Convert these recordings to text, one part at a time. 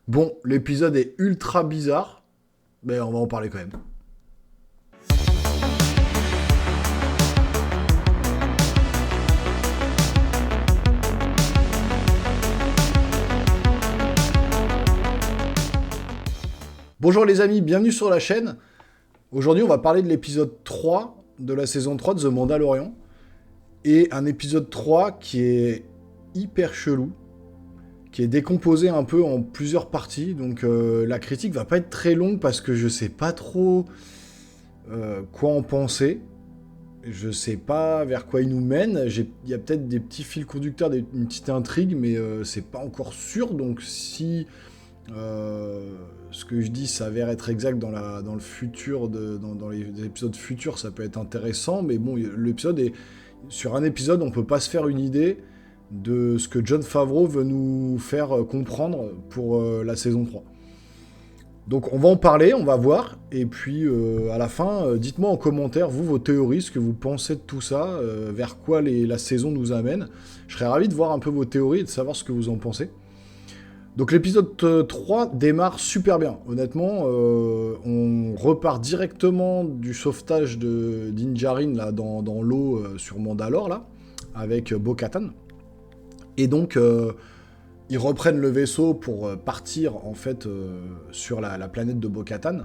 Bon, l'épisode est ultra bizarre, mais on va en parler quand même. Bonjour les amis, bienvenue sur la chaîne. Aujourd'hui, on va parler de l'épisode 3 de la saison 3 de The Mandalorian. Et un épisode 3 qui est hyper chelou, qui est décomposé un peu en plusieurs parties. Donc la critique va pas être très longue parce que je sais pas trop quoi en penser. Je sais pas vers quoi il nous mène. Il y a peut-être des petits fils conducteurs, une petite intrigue, mais c'est pas encore sûr. Donc si ce que je dis s'avère être exact dans le futur, dans les épisodes futurs, ça peut être intéressant. Mais bon, sur un épisode, on peut pas se faire une idée de ce que Jon Favreau veut nous faire comprendre pour la saison 3. Donc on va en parler, on va voir, et puis à la fin, dites-moi en commentaire, vous, vos théories, ce que vous pensez de tout ça, vers quoi la saison nous amène. Je serais ravi de voir un peu vos théories et de savoir ce que vous en pensez. Donc l'épisode 3 démarre super bien, honnêtement, on repart directement du sauvetage de Din Djarin là, dans l'eau sur Mandalore, là, avec Bo-Katan. Et donc... ils reprennent le vaisseau pour partir en fait sur la planète de Bo-Katan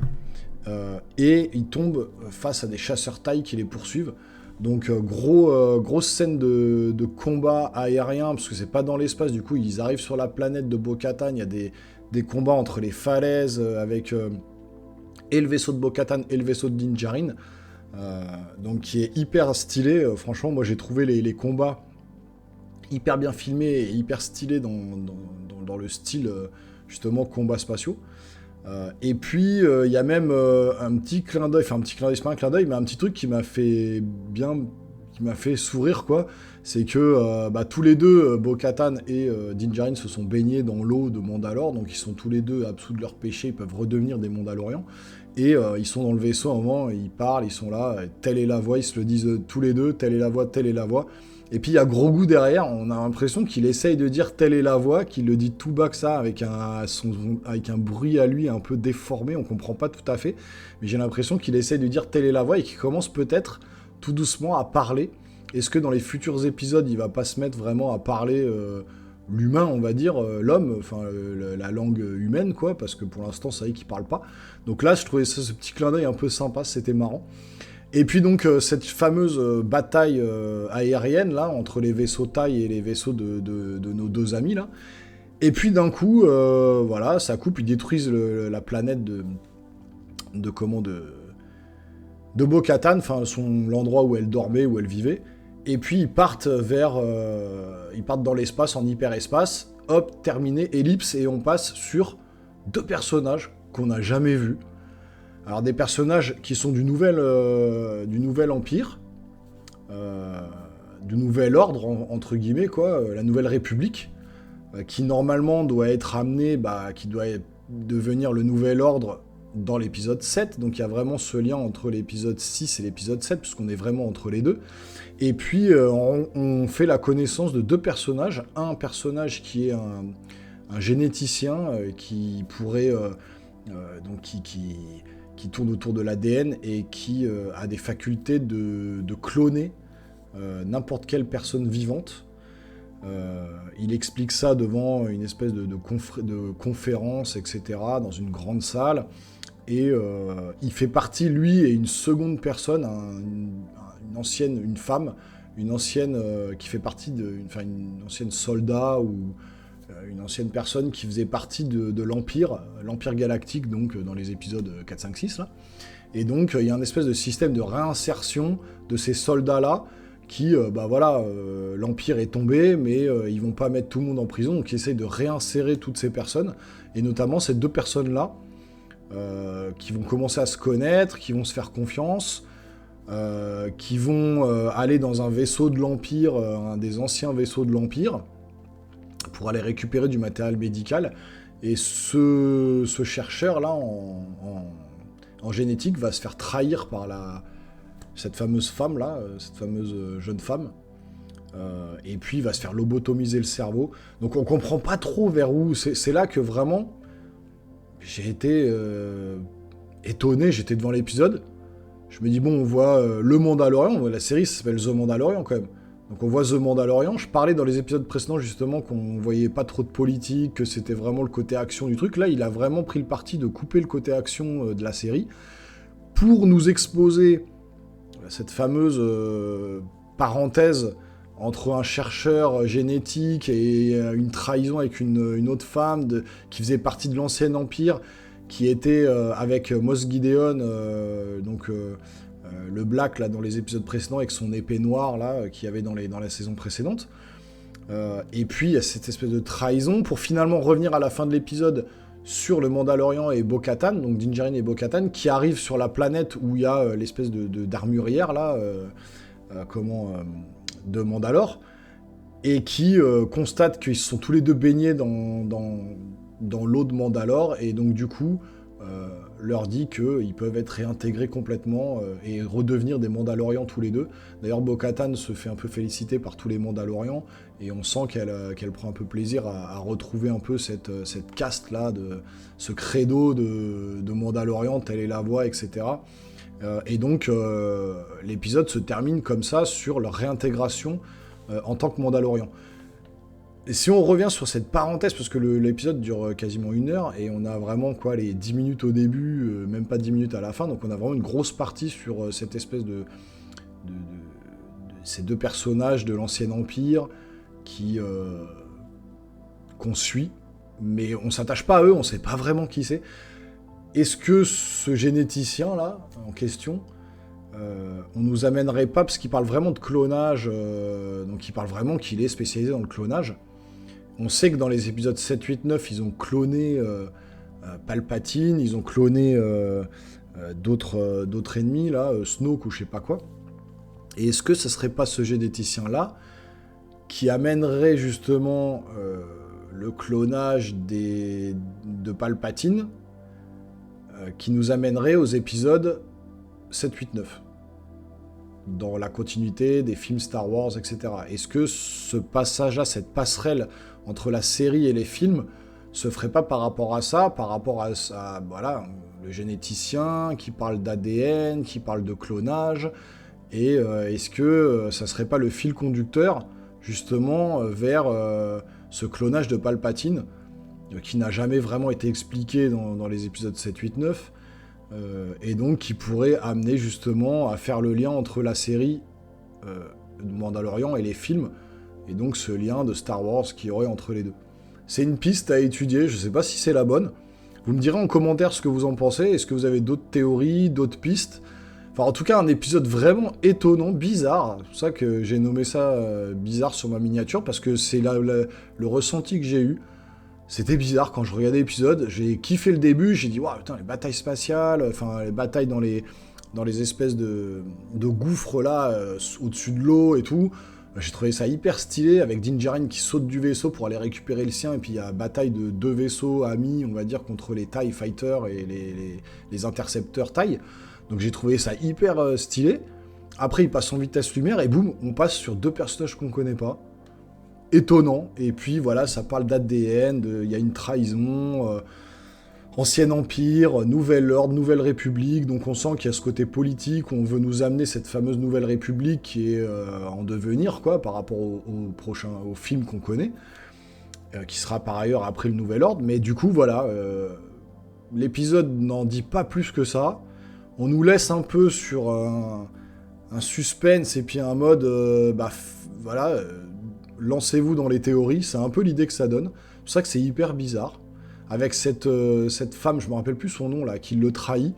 et ils tombent face à des chasseurs thaïs qui les poursuivent. Donc grosse scène de combat aérien parce que c'est pas dans l'espace, du coup ils arrivent sur la planète de Bo-Katan, il y a des combats entre les falaises avec et le vaisseau de Bo-Katan et le vaisseau de Din Djarin, donc qui est hyper stylé. Franchement moi j'ai trouvé les combats hyper bien filmé et hyper stylé dans le style justement combat spatiaux. Et puis il y a même un petit clin d'œil, c'est pas un clin d'œil, mais un petit truc qui m'a fait sourire quoi. C'est que tous les deux, Bo-Katan et Din Djarin se sont baignés dans l'eau de Mandalore, donc ils sont tous les deux absous de leur péché, ils peuvent redevenir des Mandalorians. Et ils sont dans le vaisseau à un moment, ils parlent, ils sont là, telle est la voix, ils se le disent tous les deux, telle est la voix, telle est la voix. Et puis il y a Grogu derrière, on a l'impression qu'il essaye de dire telle est la voix, qu'il le dit tout bas que ça, avec un bruit à lui un peu déformé, on comprend pas tout à fait, mais j'ai l'impression qu'il essaye de dire telle est la voix et qu'il commence peut-être tout doucement à parler. Est-ce que dans les futurs épisodes, il va pas se mettre vraiment à parler l'humain, on va dire, l'homme, la langue humaine, quoi, parce que pour l'instant, c'est vrai qu'il parle pas. Donc là, je trouvais ce petit clin d'œil un peu sympa, c'était marrant. Et puis donc cette fameuse bataille aérienne là entre les vaisseaux thaïs et les vaisseaux de nos deux amis là. Et puis d'un coup, voilà, ça coupe, ils détruisent la planète de Bo-Katan, l'endroit où elle dormait, où elle vivait. Et puis ils partent ils partent dans l'espace, en hyperespace. Hop, terminé, ellipse, et on passe sur deux personnages qu'on n'a jamais vus. Alors des personnages qui sont du nouvel empire, du nouvel ordre entre guillemets quoi, la nouvelle république, qui normalement doit être amené, qui doit devenir le nouvel ordre dans l'épisode 7, donc il y a vraiment ce lien entre l'épisode 6 et l'épisode 7, puisqu'on est vraiment entre les deux. Et puis on fait la connaissance de deux personnages, un personnage qui est un généticien qui pourrait qui tourne autour de l'ADN et qui a des facultés de cloner n'importe quelle personne vivante. Il explique ça devant une espèce de conférence, etc., dans une grande salle. Et il fait partie, lui, et une seconde personne, une femme, une ancienne qui fait partie une ancienne soldat ou une ancienne personne qui faisait partie de l'Empire galactique, donc dans les épisodes 4, 5, 6, là. Et donc, il y a un espèce de système de réinsertion de ces soldats-là, qui, l'Empire est tombé, mais ils vont pas mettre tout le monde en prison, donc ils essayent de réinsérer toutes ces personnes, et notamment ces deux personnes-là, qui vont commencer à se connaître, qui vont se faire confiance, qui vont aller dans un vaisseau de l'Empire, un des anciens vaisseaux de l'Empire, pour aller récupérer du matériel médical. Et ce chercheur-là en génétique va se faire trahir par cette fameuse femme-là, cette fameuse jeune femme. Et puis il va se faire lobotomiser le cerveau. Donc on comprend pas trop vers où. C'est là que vraiment j'ai été étonné, j'étais devant l'épisode. Je me dis, bon, on voit le Mandalorian, la série s'appelle The Mandalorian quand même. Donc on voit The Mandalorian. Je parlais dans les épisodes précédents justement qu'on voyait pas trop de politique, que c'était vraiment le côté action du truc. Là, il a vraiment pris le parti de couper le côté action de la série pour nous exposer cette fameuse parenthèse entre un chercheur génétique et une trahison avec une autre femme qui faisait partie de l'ancien empire, qui était avec Moff Gideon, le Black là dans les épisodes précédents, avec son épée noire là qu'il y avait dans la saison précédente. Et puis il y a cette espèce de trahison pour finalement revenir à la fin de l'épisode sur le Mandalorian et Bo-Katan, donc Din Djarin et Bo-Katan, qui arrivent sur la planète où il y a l'espèce d'armurière là, de Mandalore, et qui constatent qu'ils sont tous les deux baignés dans l'eau de Mandalore, et donc du coup leur dit qu'ils peuvent être réintégrés complètement et redevenir des Mandalorians tous les deux. D'ailleurs, Bo-Katan se fait un peu féliciter par tous les Mandalorians, et on sent qu'elle prend un peu plaisir à retrouver un peu cette caste-là, ce credo de Mandalorian, telle est la voie, etc. Et donc, l'épisode se termine comme ça, sur leur réintégration en tant que Mandalorian. Et si on revient sur cette parenthèse, parce que l'épisode dure quasiment 1 heure, et on a vraiment les 10 minutes au début, même pas 10 minutes à la fin, donc on a vraiment une grosse partie sur cette espèce de ces deux personnages de l'Ancien Empire qu'on suit, mais on s'attache pas à eux, on sait pas vraiment qui c'est. Est-ce que ce généticien-là, en question, on nous amènerait pas, parce qu'il parle vraiment de clonage, donc il parle vraiment qu'il est spécialisé dans le clonage. On sait que dans les épisodes 7, 8, 9, ils ont cloné Palpatine, ils ont cloné d'autres ennemis, là, Snoke ou je sais pas quoi. Et est-ce que ce serait pas ce généticien-là qui amènerait justement le clonage de Palpatine, qui nous amènerait aux épisodes 7, 8, 9 dans la continuité des films Star Wars, etc. Est-ce que ce passage-là, cette passerelle entre la série et les films, se ferait pas par rapport à ça, voilà, le généticien qui parle d'ADN, qui parle de clonage, et est-ce que ça serait pas le fil conducteur, justement, vers ce clonage de Palpatine, qui n'a jamais vraiment été expliqué dans les épisodes 7, 8, 9, et donc qui pourrait amener justement à faire le lien entre la série de Mandalorian et les films, et donc ce lien de Star Wars qu'il y aurait entre les deux. C'est une piste à étudier, je sais pas si c'est la bonne. Vous me direz en commentaire ce que vous en pensez, est-ce que vous avez d'autres théories, d'autres pistes. Enfin, en tout cas, un épisode vraiment étonnant, bizarre. C'est pour ça que j'ai nommé ça bizarre sur ma miniature, parce que c'est le ressenti que j'ai eu. C'était bizarre quand je regardais l'épisode, j'ai kiffé le début, j'ai dit waouh, putain, les batailles spatiales, enfin les batailles dans les espèces de gouffres là, au-dessus de l'eau et tout. J'ai trouvé ça hyper stylé, avec Din Djarin qui saute du vaisseau pour aller récupérer le sien, et puis il y a bataille de 2 vaisseaux amis, on va dire, contre les TIE Fighters et les intercepteurs TIE. Donc j'ai trouvé ça hyper stylé. Après, il passe en vitesse lumière, et boum, on passe sur 2 personnages qu'on connaît pas. Étonnant, et puis voilà, ça parle d'ADN, il y a une trahison, Ancien Empire, Nouvel Ordre, Nouvelle République, donc on sent qu'il y a ce côté politique, on veut nous amener cette fameuse Nouvelle République qui est en devenir, quoi, par rapport au film qu'on connaît, qui sera par ailleurs après le Nouvel Ordre, mais du coup, voilà, l'épisode n'en dit pas plus que ça, on nous laisse un peu sur un suspense, et puis un mode, voilà... lancez-vous dans les théories, c'est un peu l'idée que ça donne. C'est pour ça que c'est hyper bizarre. Avec cette femme, je me rappelle plus son nom là, qui le trahit,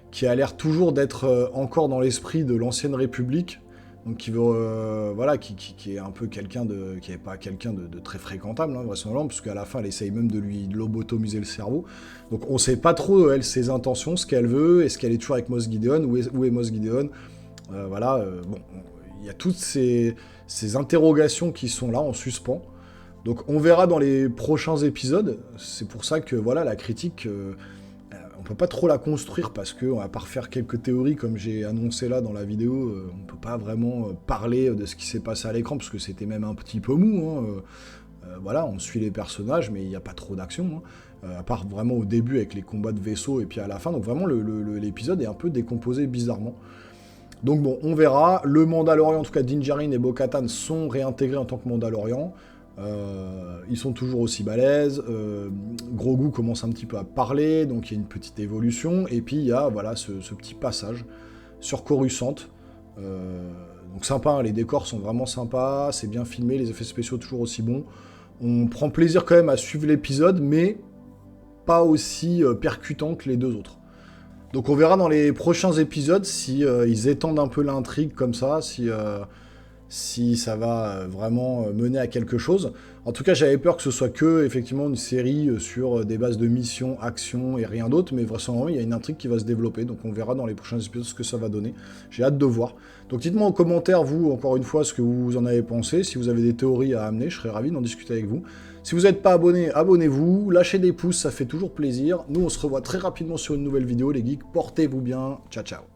qui a l'air toujours d'être encore dans l'esprit de l'ancienne République, donc qui veut, voilà, qui est un peu quelqu'un qui n'est pas quelqu'un de très fréquentable, hein, vraisemblablement, parce qu'à la fin elle essaye même de lui lobotomiser le cerveau. Donc on sait pas trop elle ses intentions, ce qu'elle veut, est-ce qu'elle est toujours avec Moff Gideon, où est Moff Gideon, voilà, bon, il y a toutes ces interrogations qui sont là en suspens. Donc on verra dans les prochains épisodes. C'est pour ça que voilà, la critique, on peut pas trop la construire, parce que à part faire quelques théories comme j'ai annoncé là dans la vidéo, on peut pas vraiment parler de ce qui s'est passé à l'écran, parce que c'était même un petit peu mou, hein. Voilà, on suit les personnages, mais il n'y a pas trop d'action, hein. à part vraiment au début avec les combats de vaisseaux et puis à la fin. Donc vraiment, l'épisode est un peu décomposé bizarrement. Donc bon, on verra. Le Mandalorian, en tout cas Din Djarin et Bo-Katan sont réintégrés en tant que Mandalorian. Ils sont toujours aussi balèzes. Grogu commence un petit peu à parler, donc il y a une petite évolution. Et puis il y a voilà, ce petit passage sur Coruscant. Donc sympa, hein, les décors sont vraiment sympas, c'est bien filmé, les effets spéciaux toujours aussi bons. On prend plaisir quand même à suivre l'épisode, mais pas aussi percutant que les deux autres. Donc on verra dans les prochains épisodes si ils étendent un peu l'intrigue comme ça, si ça va vraiment mener à quelque chose. En tout cas, j'avais peur que ce soit que effectivement une série sur des bases de mission, action et rien d'autre, mais vraisemblablement il y a une intrigue qui va se développer, donc on verra dans les prochains épisodes ce que ça va donner. J'ai hâte de voir. Donc dites-moi en commentaire, vous, encore une fois, ce que vous en avez pensé. Si vous avez des théories à amener, je serais ravi d'en discuter avec vous. Si vous n'êtes pas abonné, abonnez-vous, lâchez des pouces, ça fait toujours plaisir. Nous, on se revoit très rapidement sur une nouvelle vidéo, les geeks. Portez-vous bien, ciao ciao.